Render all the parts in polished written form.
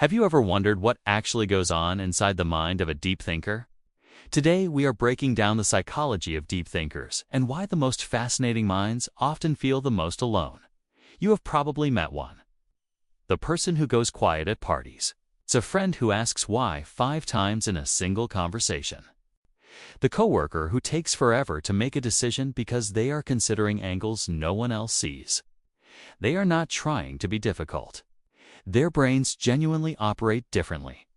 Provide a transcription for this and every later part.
Have you ever wondered what actually goes on inside the mind of a deep thinker? Today, we are breaking down the psychology of deep thinkers and why the most fascinating minds often feel the most alone. You have probably met one. The person who goes quiet at parties. It's a friend who asks why 5 times in a single conversation. The coworker who takes forever to make a decision because they are considering angles no one else sees. They are not trying to be difficult. Their brains genuinely operate differently.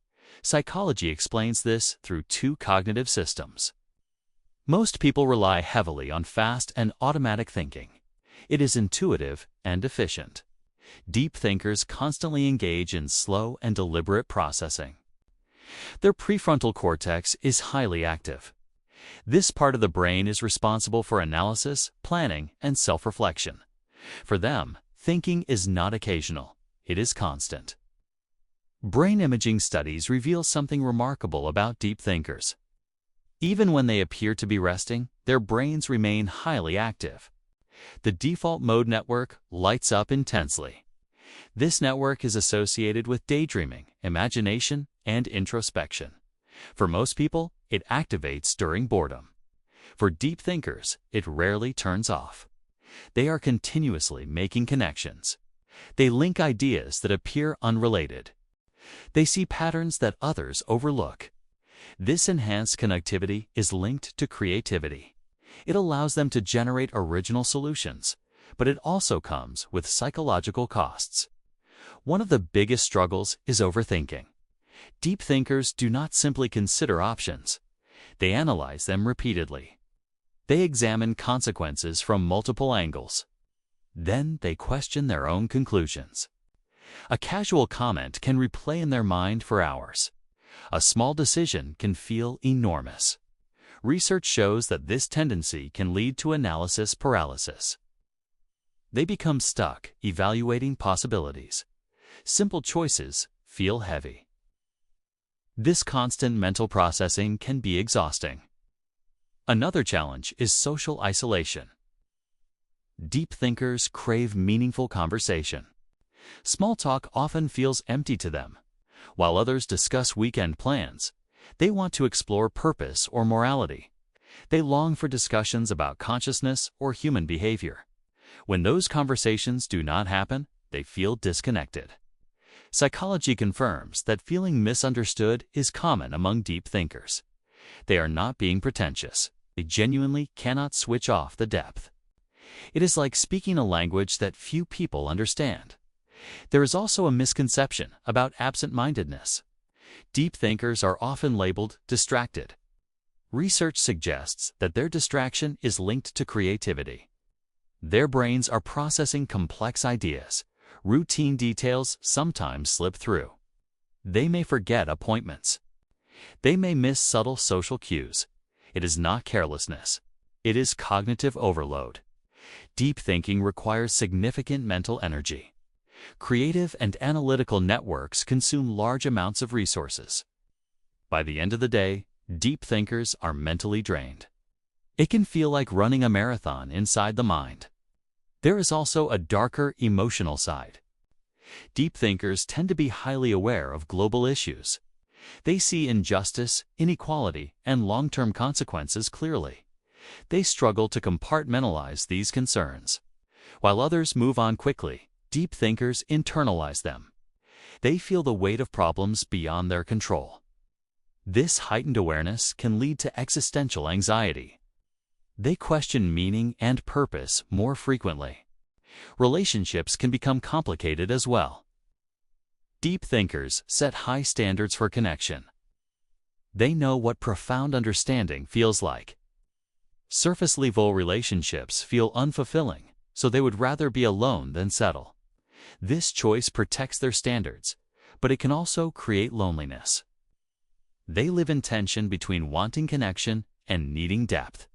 Psychology explains this through 2 cognitive systems. Most people rely heavily on fast and automatic thinking. It is intuitive and efficient. Deep thinkers constantly engage in slow and deliberate processing. Their prefrontal cortex is highly active. This part of the brain is responsible for analysis, planning, and self-reflection. For them, thinking is not occasional. It is constant. Brain imaging studies reveal something remarkable about deep thinkers. Even when they appear to be resting, their brains remain highly active. The default mode network lights up intensely. This network is associated with daydreaming, imagination, and introspection. For most people, it activates during boredom. For deep thinkers, it rarely turns off. They are continuously making connections. They link ideas that appear unrelated. They see patterns that others overlook. This enhanced connectivity is linked to creativity. It allows them to generate original solutions, but it also comes with psychological costs. One of the biggest struggles is overthinking. Deep thinkers do not simply consider options. They analyze them repeatedly. They examine consequences from multiple angles. Then they question their own conclusions. A casual comment can replay in their mind for hours. A small decision can feel enormous. Research shows that this tendency can lead to analysis paralysis. They become stuck evaluating possibilities. Simple choices feel heavy. This constant mental processing can be exhausting. Another challenge is social isolation. Deep thinkers crave meaningful conversation. Small talk often feels empty to them. While others discuss weekend plans, they want to explore purpose or morality. They long for discussions about consciousness or human behavior. When those conversations do not happen, they feel disconnected. Psychology confirms that feeling misunderstood is common among deep thinkers. They are not being pretentious. They genuinely cannot switch off the depth. It is like speaking a language that few people understand. There is also a misconception about absent-mindedness. Deep thinkers are often labeled distracted. Research suggests that their distraction is linked to creativity. Their brains are processing complex ideas. Routine details sometimes slip through. They may forget appointments. They may miss subtle social cues. It is not carelessness. It is cognitive overload. Deep thinking requires significant mental energy. Creative and analytical networks consume large amounts of resources. By the end of the day, deep thinkers are mentally drained. It can feel like running a marathon inside the mind. There is also a darker emotional side. Deep thinkers tend to be highly aware of global issues. They see injustice, inequality, and long-term consequences clearly. They struggle to compartmentalize these concerns. While others move on quickly, deep thinkers internalize them. They feel the weight of problems beyond their control. This heightened awareness can lead to existential anxiety. They question meaning and purpose more frequently. Relationships can become complicated as well. Deep thinkers set high standards for connection. They know what profound understanding feels like. Surface-level relationships feel unfulfilling, so they would rather be alone than settle. This choice protects their standards, but it can also create loneliness. They live in tension between wanting connection and needing depth.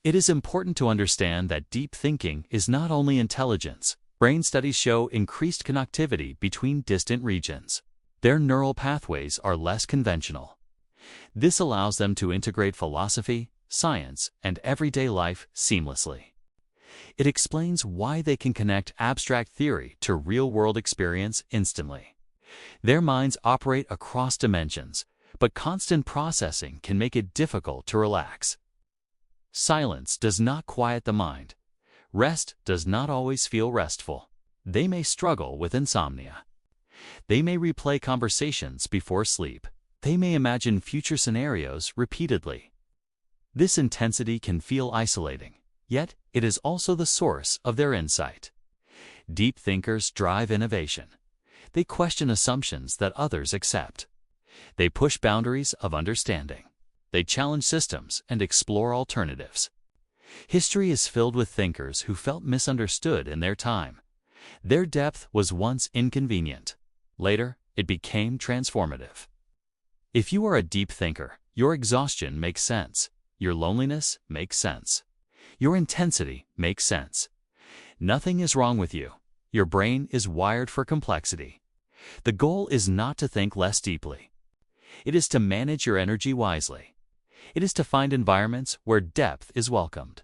It is important to understand that deep thinking is not only intelligence. Brain studies show increased connectivity between distant regions. Their neural pathways are less conventional. This allows them to integrate philosophy, science, and everyday life seamlessly. It explains why they can connect abstract theory to real-world experience instantly. Their minds operate across dimensions, but constant processing can make it difficult to relax. Silence does not quiet the mind. Rest does not always feel restful. They may struggle with insomnia. They may replay conversations before sleep. They may imagine future scenarios repeatedly. This intensity can feel isolating, yet it is also the source of their insight. Deep thinkers drive innovation. They question assumptions that others accept. They push boundaries of understanding. They challenge systems and explore alternatives. History is filled with thinkers who felt misunderstood in their time. Their depth was once inconvenient. Later, it became transformative. If you are a deep thinker, your exhaustion makes sense. Your loneliness makes sense. Your intensity makes sense. Nothing is wrong with you. Your brain is wired for complexity. The goal is not to think less deeply. It is to manage your energy wisely. It is to find environments where depth is welcomed.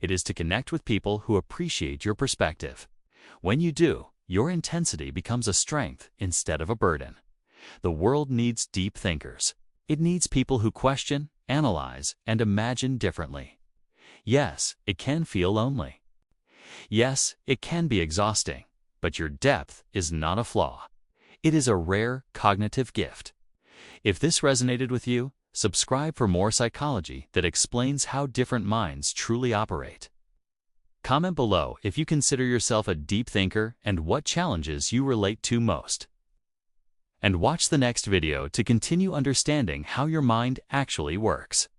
It is to connect with people who appreciate your perspective. When you do, your intensity becomes a strength instead of a burden. The world needs deep thinkers. It needs people who question, analyze, and imagine differently. Yes, it can feel lonely. Yes, it can be exhausting, but your depth is not a flaw. It is a rare cognitive gift. If this resonated with you, subscribe for more psychology that explains how different minds truly operate. Comment below if you consider yourself a deep thinker and what challenges you relate to most. And watch the next video to continue understanding how your mind actually works.